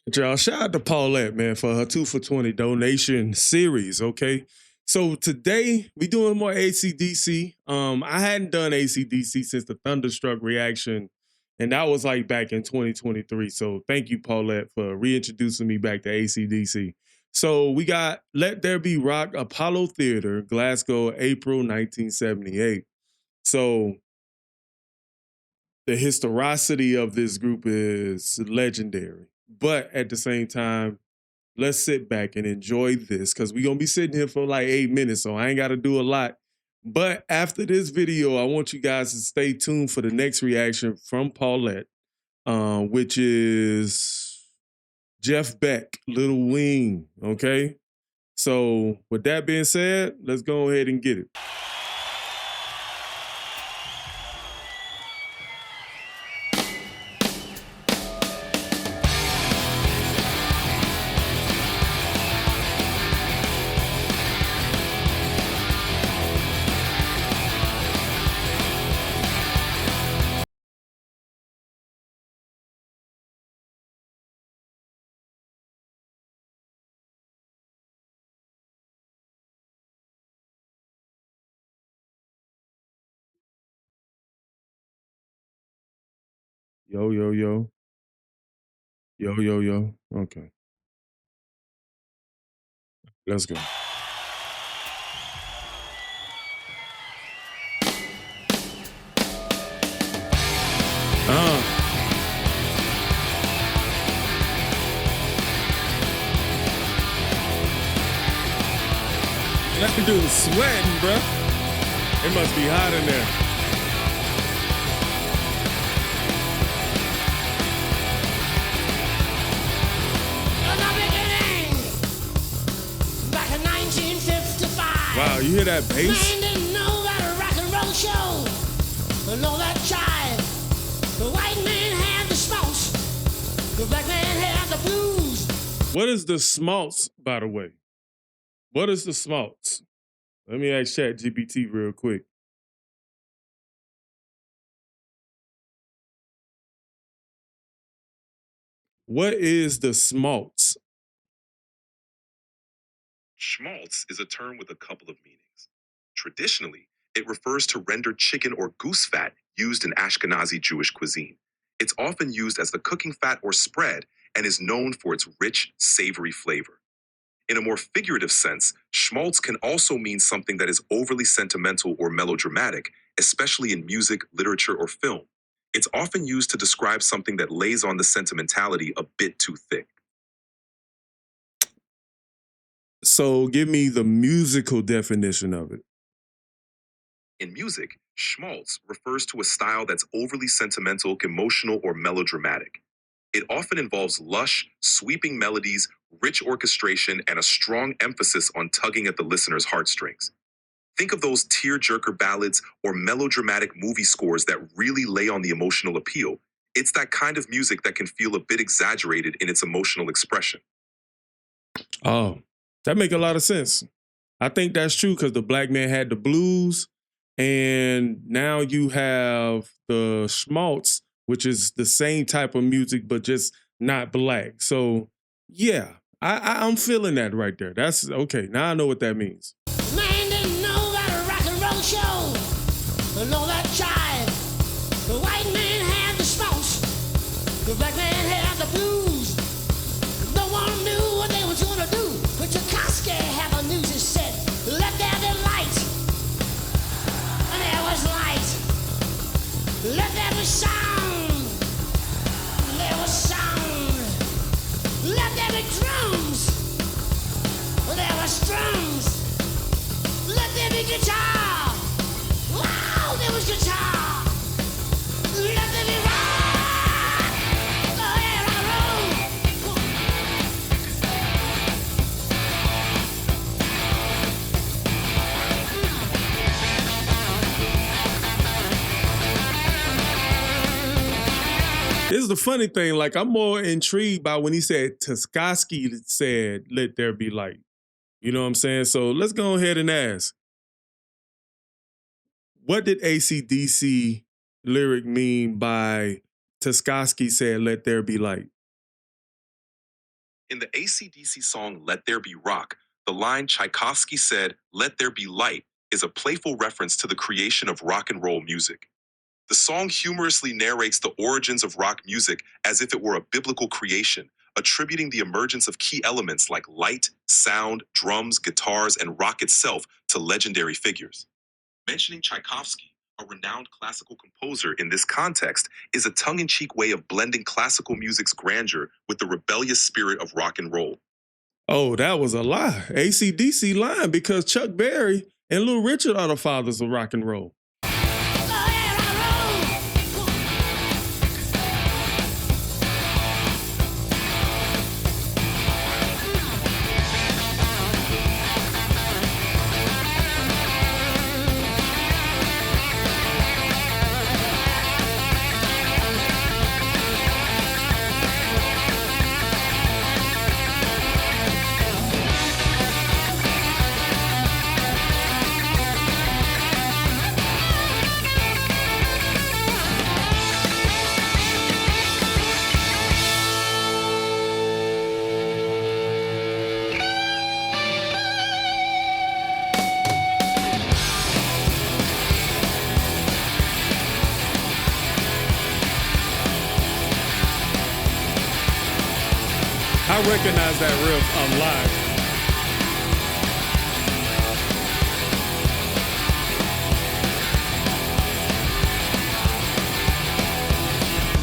Y'all, shout out to Paulette, man, for her 2 for 20 donation series. Okay. So today we doing more ACDC. I hadn't done ACDC since the Thunderstruck reaction, and that was like back in 2023. So thank you, Paulette, for reintroducing me back to ACDC. So we got Let There Be Rock, Apollo Theater, Glasgow, April 1978. So the historicity of this group is legendary. But at the same time, let's sit back and enjoy this because we're going to be sitting here for like 8 minutes, so I ain't got to do a lot. But after this video, I want you guys to stay tuned for the next reaction from Paulette, which is Jeff Beck, Little Wing, okay? So with that being said, let's go ahead and get it. Yo, yo, yo. Yo, yo, yo. Okay, let's go. Uh, that dude's sweating, bruh. It must be hot in there. Wow, you hear that bass? Didn't know that a rock and roll show. Know that jive. The white man had the smalts. The black man had the blues. What is the smalts, by the way? What is the smalts? Let me ask ChatGPT real quick. What is the smalts? Schmaltz is a term with a couple of meanings. Traditionally, it refers to rendered chicken or goose fat used in Ashkenazi Jewish cuisine. It's often used as the cooking fat or spread and is known for its rich, savory flavor. In a more figurative sense, schmaltz can also mean something that is overly sentimental or melodramatic, especially in music, literature, or film. It's often used to describe something that lays on the sentimentality a bit too thick. So give me the musical definition of it. In music, schmaltz refers to a style that's overly sentimental, emotional, or melodramatic. It often involves lush, sweeping melodies, rich orchestration, and a strong emphasis on tugging at the listener's heartstrings. Think of those tear-jerker ballads or melodramatic movie scores that really lay on the emotional appeal. It's that kind of music that can feel a bit exaggerated in its emotional expression. Oh, that make a lot of sense. I think that's true because the black man had the blues, and now you have the schmaltz, which is the same type of music but just not black. So yeah, I'm feeling that right there. That's okay. Now I know what that means. Man didn't know that a rock and roll show. Know that jive. The white man had the smalts. The black man had the blues. No one knew what they was gonna do. But Tchaikovsky had the news. It said, "Let there be light." And there was light. Let there be sound. There was sound. Let there be drums. There was drums. Let there be guitar. Wow, there was guitar. Let there be rock. Oh yeah, rock and roll. This is the funny thing. Like, I'm more intrigued by when he said Tuskowski said, "Let there be light." You know what I'm saying? So let's go ahead and ask, what did ACDC lyric mean by Tuskowski said, "Let there be light"? In the ACDC song Let There Be Rock, the line Tchaikovsky said, "Let there be light," is a playful reference to the creation of rock and roll music. The song humorously narrates the origins of rock music as if it were a biblical creation, attributing the emergence of key elements like light, sound, drums, guitars, and rock itself to legendary figures. Mentioning Tchaikovsky, a renowned classical composer in this context, is a tongue-in-cheek way of blending classical music's grandeur with the rebellious spirit of rock and roll. Oh, that was a lie. ACDC lying because Chuck Berry and Little Richard are the fathers of rock and roll. I recognize that riff live.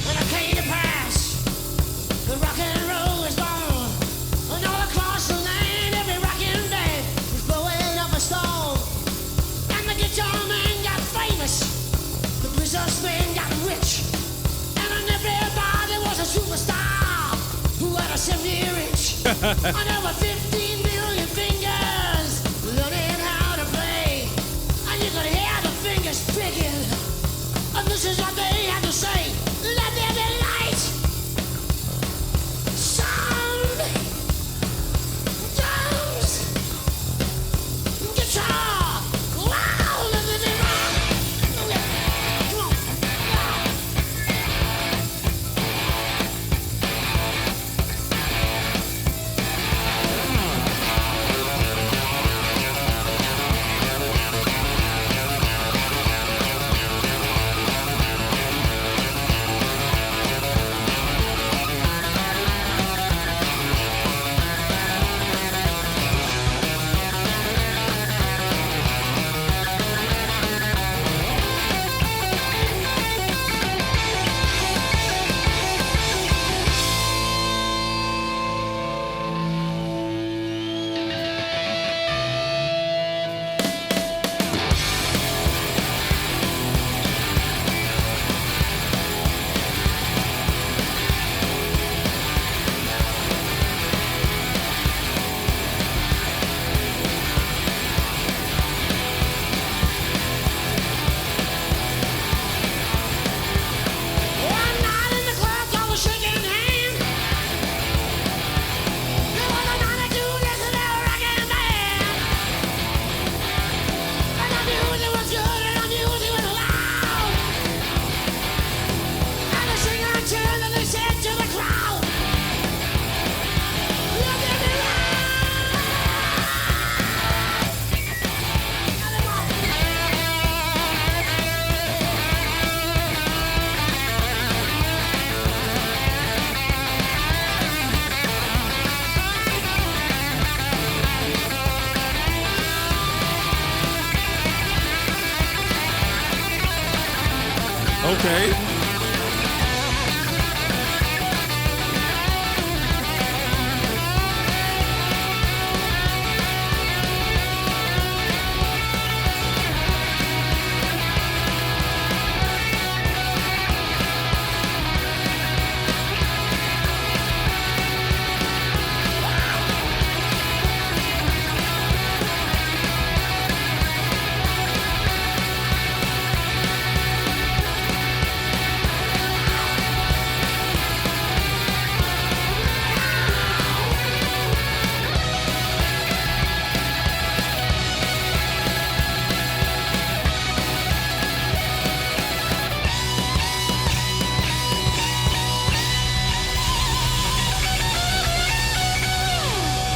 When I came to pass, the rock and roll was born. And all across the land, every rockin' band was blowing up a storm. And the guitar man got famous, the businessman got rich, and everybody was a superstar who had a 70-inch. And over 15 million fingers learning how to play. And you could hear the fingers picking. And this is what they had to say. Let there be light, sound, drums, guitar. Wow, let there be rock. Come on. One night in the club, I was shaking hands. There was a 92 decibel rockin' band. And the music was good and the music was loud. And the singer turned and they said to the crowd, "Let there be Okay.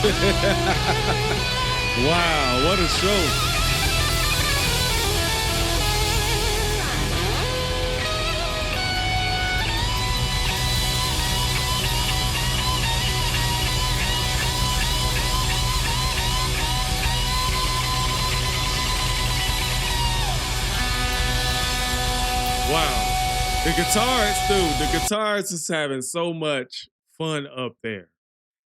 Wow, what a show. Wow. The guitarist, dude, the guitarist is having so much fun up there.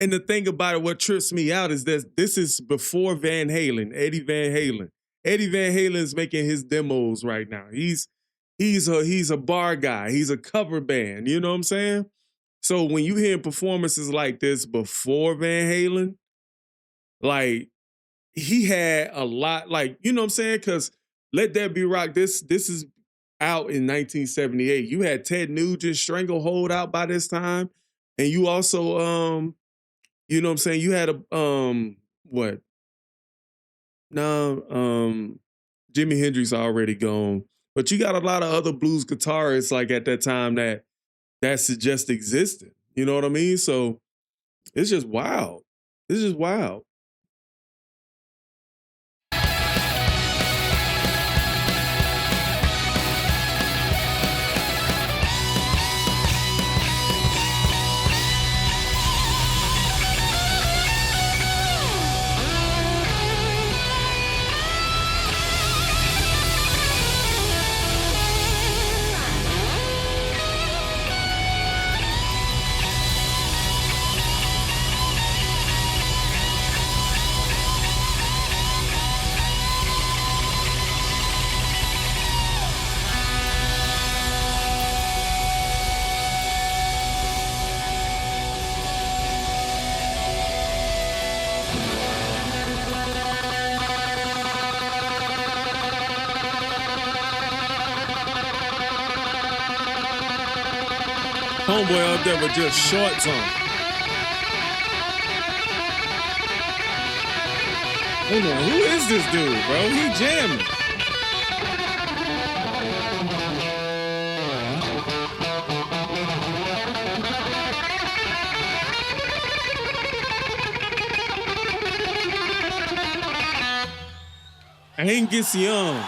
And the thing about it, what trips me out is that this is before Van Halen, Eddie Van Halen. Eddie Van Halen is making his demos right now. He's a bar guy. He's a cover band. You know what I'm saying? So when you hear performances like this before Van Halen, like he had a lot, like, you know what I'm saying? Because Let That Be Rock, this is out in 1978. You had Ted Nugent, Stranglehold out by this time. And you also you know what I'm saying? You had a what? No, Jimi Hendrix already gone. But you got a lot of other blues guitarists like at that time that just existed. You know what I mean? So it's just wild. It's just wild. Homeboy out there with just shorts on. Hold on, who is this dude, bro? He jamming. Angus Young.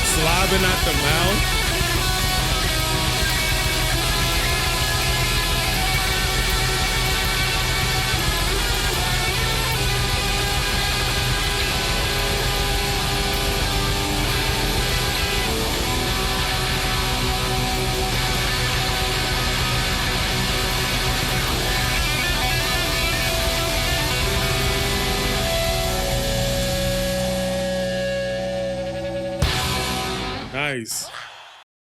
Slobbing out the mouth. Nice.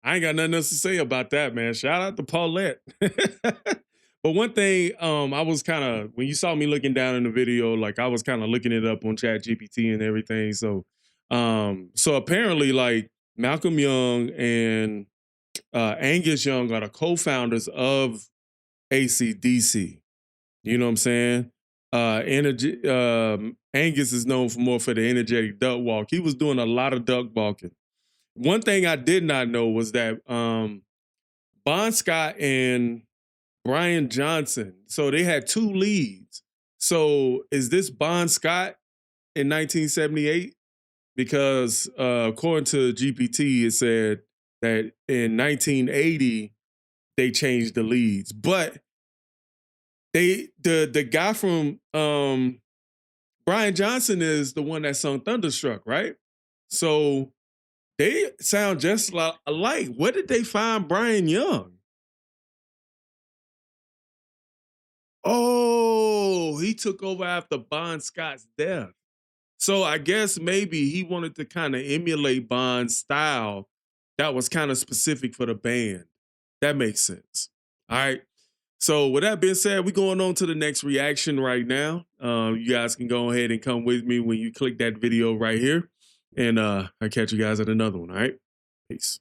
I ain't got nothing else to say about that, man. Shout out to Paulette. But one thing, I was kind of, when you saw me looking down in the video, like I was kind of looking it up on Chat GPT and everything. So, so apparently, like Malcolm Young and Angus Young are the co-founders of ACDC. You know what I'm saying? Angus is known for the energetic duck walk. He was doing a lot of duck walking. One thing I did not know was that Bon Scott and Brian Johnson, so they had two leads. So is this Bon Scott in 1978? Because according to GPT, it said that in 1980 they changed the leads, but the guy from Brian Johnson is the one that sung Thunderstruck, right? So they sound just alike. Where did they find Brian Young? Oh, he took over after Bon Scott's death. So I guess maybe he wanted to kind of emulate Bon's style that was kind of specific for the band. That makes sense. All right. So with that being said, we're going on to the next reaction right now. You guys can go ahead and come with me when you click that video right here. And I'll catch you guys at another one. All right. Peace.